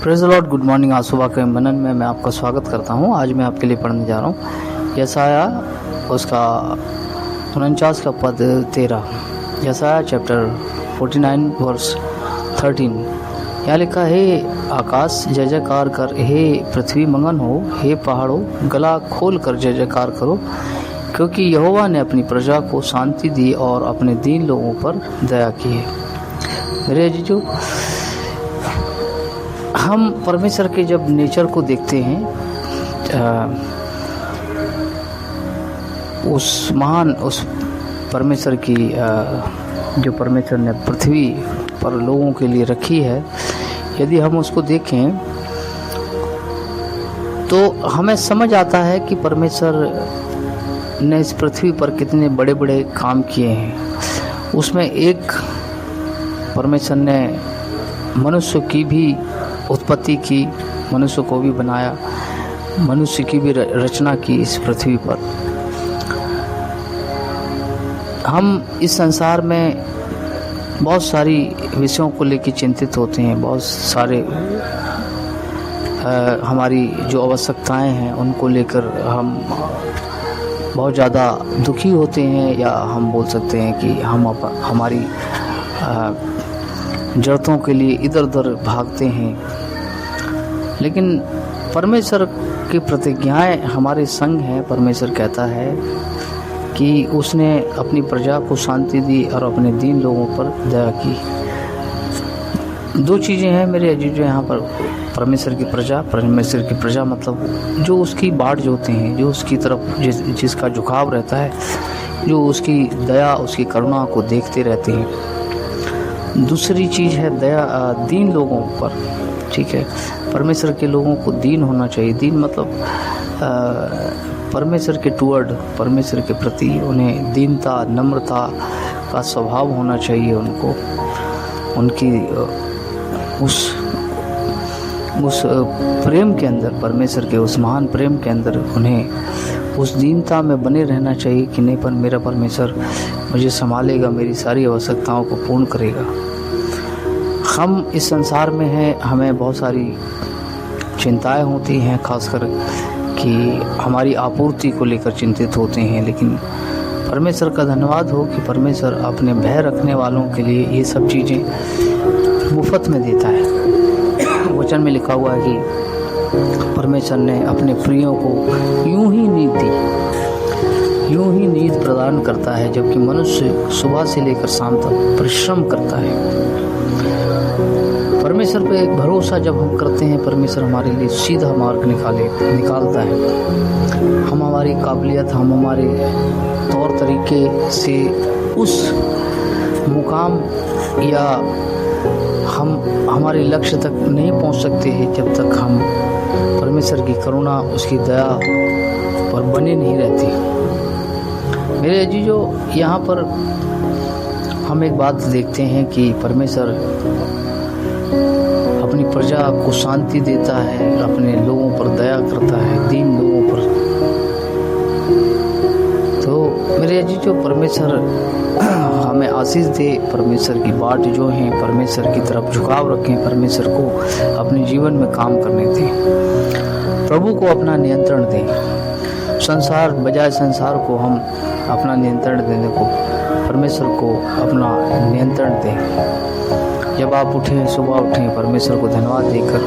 Praise the Lord. Good morning. आज सुबह के मनन में मैं आपका स्वागत करता हूं। आज मैं आपके लिए पढ़ने जा रहा हूं यशाया उसका 49 का पद 13। यशाया चैप्टर 49 वर्स 13। यहाँ लिखा, हे आकाश जय जयकार कर, हे पृथ्वी मगन हो, हे पहाड़ों गला खोल कर जय जयकार करो, क्योंकि यहोवा ने अपनी प्रजा को शांति दी और अपने दीन लोगों पर दया की है। मेरे अजीजों, हम परमेश्वर के जब नेचर को देखते हैं, उस परमेश्वर की जो परमेश्वर ने पृथ्वी पर लोगों के लिए रखी है, यदि हम उसको देखें तो हमें समझ आता है कि परमेश्वर ने इस पृथ्वी पर कितने बड़े बड़े काम किए हैं। उसमें एक परमेश्वर ने मनुष्य की भी उत्पत्ति की, मनुष्य को भी बनाया, मनुष्य की भी रचना की इस पृथ्वी पर। हम इस संसार में बहुत सारी विषयों को लेकर चिंतित होते हैं, बहुत सारे हमारी जो आवश्यकताएं हैं उनको लेकर हम बहुत ज़्यादा दुखी होते हैं, या हम बोल सकते हैं कि हम हमारी ज़रूरतों के लिए इधर उधर भागते हैं। लेकिन परमेश्वर की प्रतिज्ञाएं हमारे संग हैं। परमेश्वर कहता है कि उसने अपनी प्रजा को शांति दी और अपने दीन लोगों पर दया की। दो चीज़ें हैं मेरे अजीजों यहाँ पर। परमेश्वर की प्रजा मतलब जो उसकी बाट जोते हैं, जो उसकी तरफ जिसका झुकाव रहता है, जो उसकी दया उसकी करुणा को देखते रहते हैं। दूसरी चीज़ है दया दीन लोगों पर। ठीक है, परमेश्वर के लोगों को दीन होना चाहिए। दीन मतलब परमेश्वर के टुवर्ड, परमेश्वर के प्रति उन्हें दीनता नम्रता का स्वभाव होना चाहिए। उनको उनकी उस प्रेम के अंदर, परमेश्वर के उस महान प्रेम के अंदर उन्हें उस दीनता में बने रहना चाहिए कि नहीं, पर मेरा परमेश्वर मुझे संभालेगा, मेरी सारी आवश्यकताओं को पूर्ण करेगा। हम इस संसार में हैं, हमें बहुत सारी चिंताएं होती हैं, खासकर कि हमारी आपूर्ति को लेकर चिंतित होते हैं। लेकिन परमेश्वर का धन्यवाद हो कि परमेश्वर अपने भय रखने वालों के लिए ये सब चीज़ें मुफ्त में देता है। वचन में लिखा हुआ है कि परमेश्वर ने अपने प्रियों को यूं ही नींद प्रदान करता है, जबकि मनुष्य सुबह से लेकर शाम तक परिश्रम करता है। परमेश्वर पे एक भरोसा जब हम करते हैं, परमेश्वर हमारे लिए सीधा मार्ग निकालता है। हम हमारी काबिलियत, हम हमारे तौर तरीके से उस मुकाम या हम हमारे लक्ष्य तक नहीं पहुंच सकते हैं जब तक हम परमेश्वर की करुणा, उसकी दया पर बने नहीं रहते। मेरे अजीजों, यहाँ पर हम एक बात देखते हैं कि परमेश्वर अपनी प्रजा को शांति देता है, अपने लोगों पर दया करता है, दीन लोगों पर। तो मेरे अजीजों, परमेश्वर हमें आशीष दे। परमेश्वर की बाट जो है, परमेश्वर की तरफ झुकाव रखें, परमेश्वर को अपने जीवन में काम करने दें, प्रभु को अपना नियंत्रण दें। बजाय संसार को हम अपना नियंत्रण देने को परमेश्वर को अपना नियंत्रण दें। जब आप उठें, सुबह उठें, परमेश्वर को धन्यवाद देकर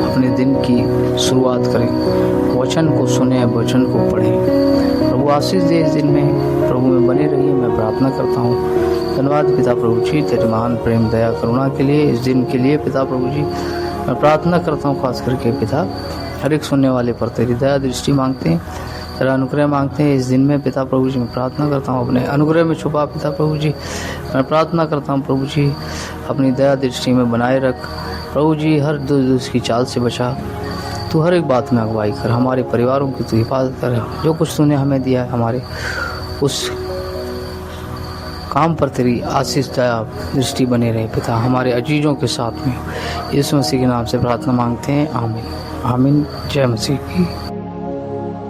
अपने दिन की शुरुआत करें। वचन को सुने, वचन को पढ़ें। प्रभु आशीष दे इस दिन में, प्रभु में बने रहिए। मैं प्रार्थना करता हूँ। धन्यवाद पिता प्रभु जी, तेरे महान प्रेम दया करुणा के लिए, इस दिन के लिए पिता प्रभु जी। मैं प्रार्थना करता हूँ खास करके पिता, हर एक सुनने वाले पर तेरी दया दृष्टि मांगते हैं, तेरा अनुग्रह मांगते हैं इस दिन में पिता प्रभु जी। मैं प्रार्थना करता हूँ अपने अनुग्रह में छुपा पिता प्रभु जी। मैं प्रार्थना करता हूँ प्रभु जी, अपनी दया दृष्टि में बनाए रख प्रभु जी। हर दूसरी की चाल से बचा, तू हर एक बात में अगुवाई कर, हमारे परिवारों की तू हिफाजत कर। जो कुछ तूने हमें दिया है, हमारे उस काम पर तेरी आशीष दया दृष्टि बने रहे पिता, हमारे अजीजों के साथ में। यीशु मसीह के नाम से प्रार्थना मांगते हैं, आमीन आमीन। जय मसीह की।